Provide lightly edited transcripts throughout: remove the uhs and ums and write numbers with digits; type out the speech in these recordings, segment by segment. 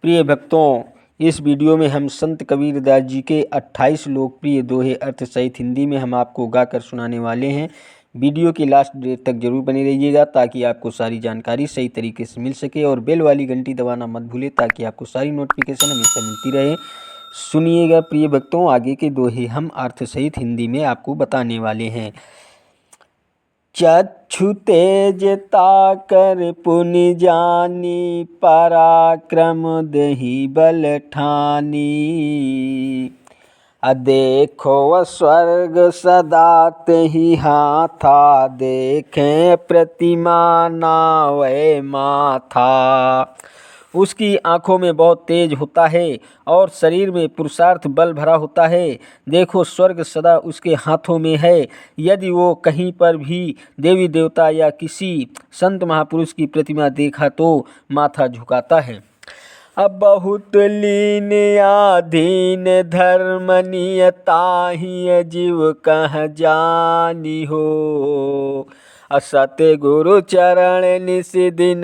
प्रिय भक्तों, इस वीडियो में हम संत कबीरदास जी के 28 लोकप्रिय दोहे अर्थ सहित हिंदी में हम आपको गाकर सुनाने वाले हैं। वीडियो की लास्ट डेट तक जरूर बने रहिएगा ताकि आपको सारी जानकारी सही तरीके से मिल सके और बेल वाली घंटी दबाना मत भूलें ताकि आपको सारी नोटिफिकेशन हमेशा मिलती रहे। सुनिएगा प्रिय भक्तों, आगे के दोहे हम अर्थ सहित हिंदी में आपको बताने वाले हैं। चक्षु तेज ताकर पुनि जानी, पराक्रम देहि बल ठानी। देखो स्वर्ग सदा तेहि हाथा, देखें प्रतिमा नावै माथा। उसकी आँखों में बहुत तेज होता है और शरीर में पुरुषार्थ बल भरा होता है। देखो स्वर्ग सदा उसके हाथों में है। यदि वो कहीं पर भी देवी देवता या किसी संत महापुरुष की प्रतिमा देखा तो माथा झुकाता है। अब बहुत लीन आधीन धर्म नियताहि, जीव कह जानी हो। सत गुरु चरण निस दिन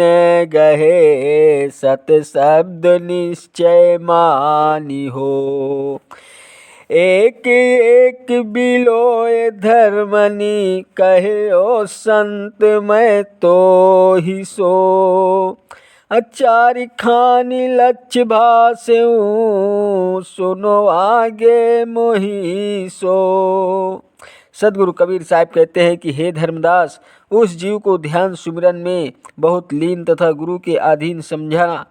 गहे, सत शब्द निश्चय मानी हो। एक एक बिलोय धर्मनि, कहे ओ संत मैं तो ही सो। चारि खानी लक्ष्य भाषऊँ, सुनो आगे मोहि सो। सदगुरु कबीर साहब कहते हैं कि हे धर्मदास, उस जीव को ध्यान सुमिरन में बहुत लीन तथा गुरु के अधीन समझा।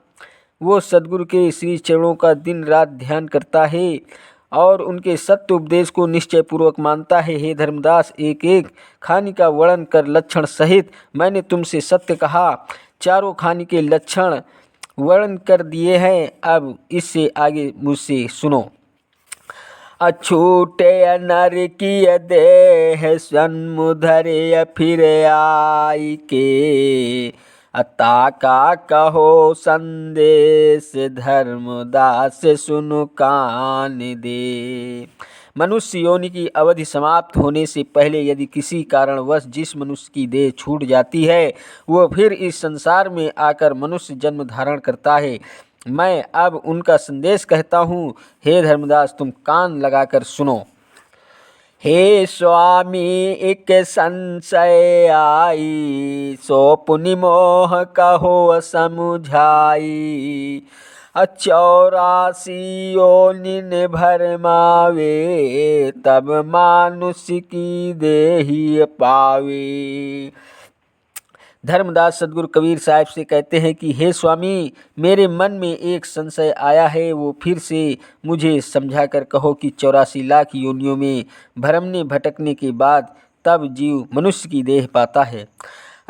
वो सदगुरु के श्री चरणों का दिन रात ध्यान करता है और उनके सत्य उपदेश को निश्चय पूर्वक मानता है। हे धर्मदास, एक एक खानी का वर्णन कर लक्षण सहित मैंने तुमसे सत्य कहा। चारों खानी के लक्षण वर्णन कर दिए हैं। अब इससे आगे मुझसे सुनो। अछूटे नर की देह, सन्मुधरे फिर आई के। ताका कहो संदेश, धर्मदास सुनु कान दे। मनुष्य योनि की अवधि समाप्त होने से पहले यदि किसी कारणवश जिस मनुष्य की देह छूट जाती है, वह फिर इस संसार में आकर मनुष्य जन्म धारण करता है। मैं अब उनका संदेश कहता हूँ। हे धर्मदास, तुम कान लगाकर सुनो। हे स्वामी एक संशय आई, सो पुनि मोह कहो समुझाई। 84 योनिन भरमावे, तब मानुष की देहि पावे। धर्मदास सदगुरु कबीर साहब से कहते हैं कि हे स्वामी, मेरे मन में एक संशय आया है, वो फिर से मुझे समझा कर कहो कि 84 लाख योनियों में भरमने भटकने के बाद तब जीव मनुष्य की देह पाता है।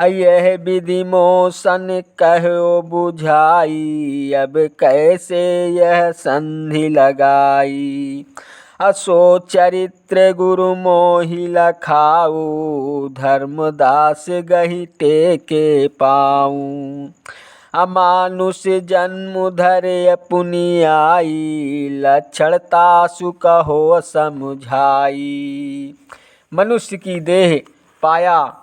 यह विधि मोसन कहो बुझाई, अब कैसे यह संधि लगाई। असो चरित्र गुरु मोहि लखाऊ, धर्मदास गहि टेके पाऊँ। अमानुष जन्म धरे पुनि आई, लक्षण तासु कहो समुझाई। मनुष्य की देह पाया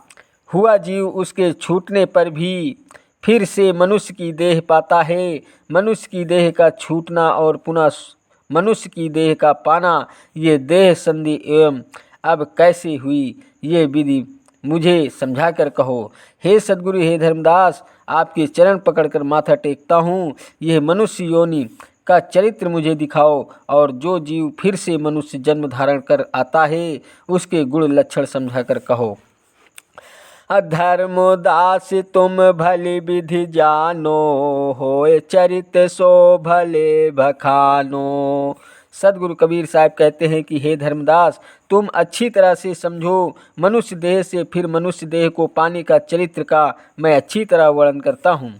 हुआ जीव उसके छूटने पर भी फिर से मनुष्य की देह पाता है। मनुष्य की देह का छूटना और पुनः मनुष्य की देह का पाना, ये देह संधि एवं अब कैसे हुई, ये विधि मुझे समझा कर कहो। हे सद्गुरु, हे धर्मदास, आपके चरण पकड़कर माथा टेकता हूँ। यह मनुष्य योनि का चरित्र मुझे दिखाओ और जो जीव फिर से मनुष्य जन्म धारण कर आता है उसके गुण लक्षण समझा कर कहो। धर्मदास तुम भली विधि जानो, होए चरित सो भले बखानो। सदगुरु कबीर साहब कहते हैं कि हे धर्मदास, तुम अच्छी तरह से समझो। मनुष्य देह से फिर मनुष्य देह को पाने का चरित्र का मैं अच्छी तरह वर्णन करता हूँ।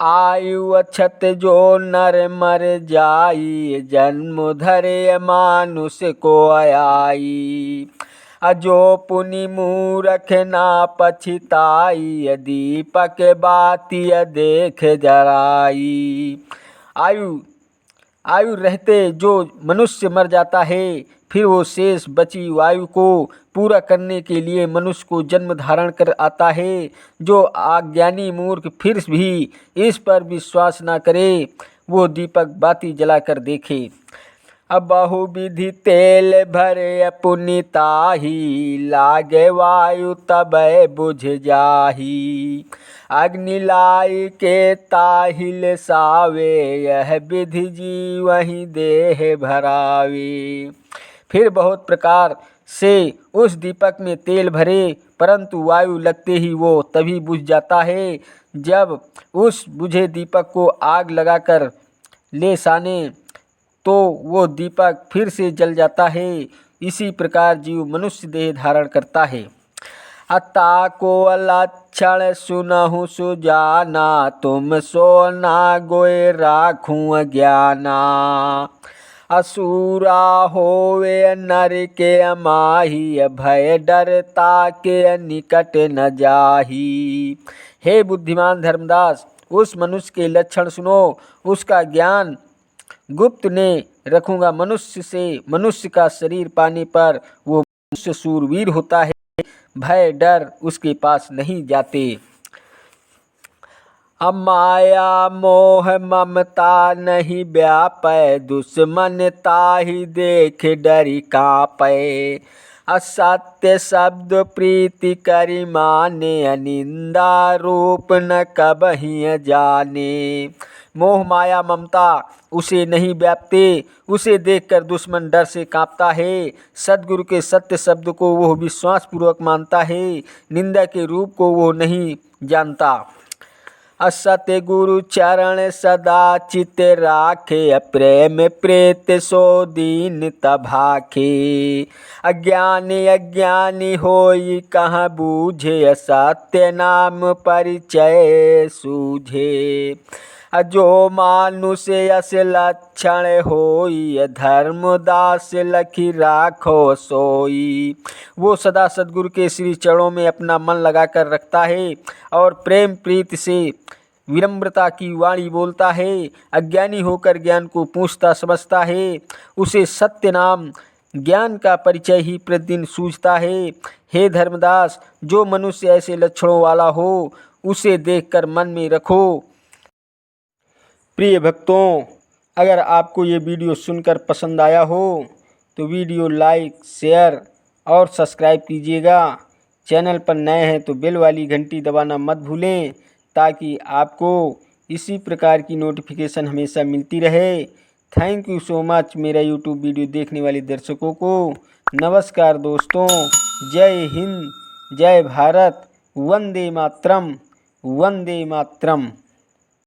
आयु अक्षत जो नर मर जाई, जन्म धरे मानुष को आई। अजो पुनि मूरख ना पछिताई, दीपक बाती देख जराई। आयु रहते जो मनुष्य मर जाता है, फिर वो शेष बची वायु को पूरा करने के लिए मनुष्य को जन्म धारण कर आता है। जो अज्ञानी मूर्ख फिर भी इस पर विश्वास ना करे, वो दीपक बाती जलाकर देखे। अब बहुविधि तेल भरे पुनि ताही, लागे वायु तबै बुझ जाही। अग्नि लाई के ताहिल सावे, यह विधि जीवहि देह भरावे। फिर बहुत प्रकार से उस दीपक में तेल भरे, परंतु वायु लगते ही वो तभी बुझ जाता है। जब उस बुझे दीपक को आग लगाकर ले साने तो वो दीपक फिर से जल जाता है। इसी प्रकार जीव मनुष्य देह धारण करता है। अता को लक्षण सुनहु सुजाना, तुम सो ना गोय राखूं अज्ञाना। असुरा होवे नर के माही, भय डरता के निकट न जाही। हे बुद्धिमान धर्मदास, उस मनुष्य के लक्षण सुनो, उसका ज्ञान गुप्त ने रखूंगा। मनुष्य का शरीर पाने पर वो मनुष्य शूरवीर होता है, भय डर उसके पास नहीं जाते। अमाया मोह ममता नहीं व्यापै, दुश्मन ताहि देख डरि कांपै। असत्य शब्द प्रीति करि माने, निंदा रूप न कबहि जाने। मोह माया ममता उसे नहीं व्यापते, उसे देखकर दुश्मन डर से कांपता है। सद्गुरु के सत्य शब्द को वह विश्वास पूर्वक मानता है, निंदा के रूप को वो नहीं जानता। असत्य गुरु चरण सदा चित राखे, प्रेम प्रेत सो दीन तभाखे। अज्ञानी होई कहाँ बूझे, असत्य नाम परिचय सूझे। जो मानुष यस लक्षण होई, धर्मदास लखी राखो सोई। वो सदा सद्गुरु के श्री चरणों में अपना मन लगाकर रखता है और प्रेम प्रीति से विनम्रता की वाणी बोलता है। अज्ञानी होकर ज्ञान को पूछता समझता है, उसे सत्य नाम ज्ञान का परिचय ही प्रतिदिन सूझता है। हे धर्मदास, जो मनुष्य ऐसे लक्षणों वाला हो, उसे देखकर मन में रखो। प्रिय भक्तों, अगर आपको ये वीडियो सुनकर पसंद आया हो तो वीडियो लाइक, शेयर और सब्सक्राइब कीजिएगा। चैनल पर नए हैं तो बेल वाली घंटी दबाना मत भूलें, ताकि आपको इसी प्रकार की नोटिफिकेशन हमेशा मिलती रहे। थैंक यू सो मच मेरा यूट्यूब वीडियो देखने वाले दर्शकों को। नमस्कार दोस्तों, जय हिंद, जय भारत, वंदे मातरम, वंदे मातरम।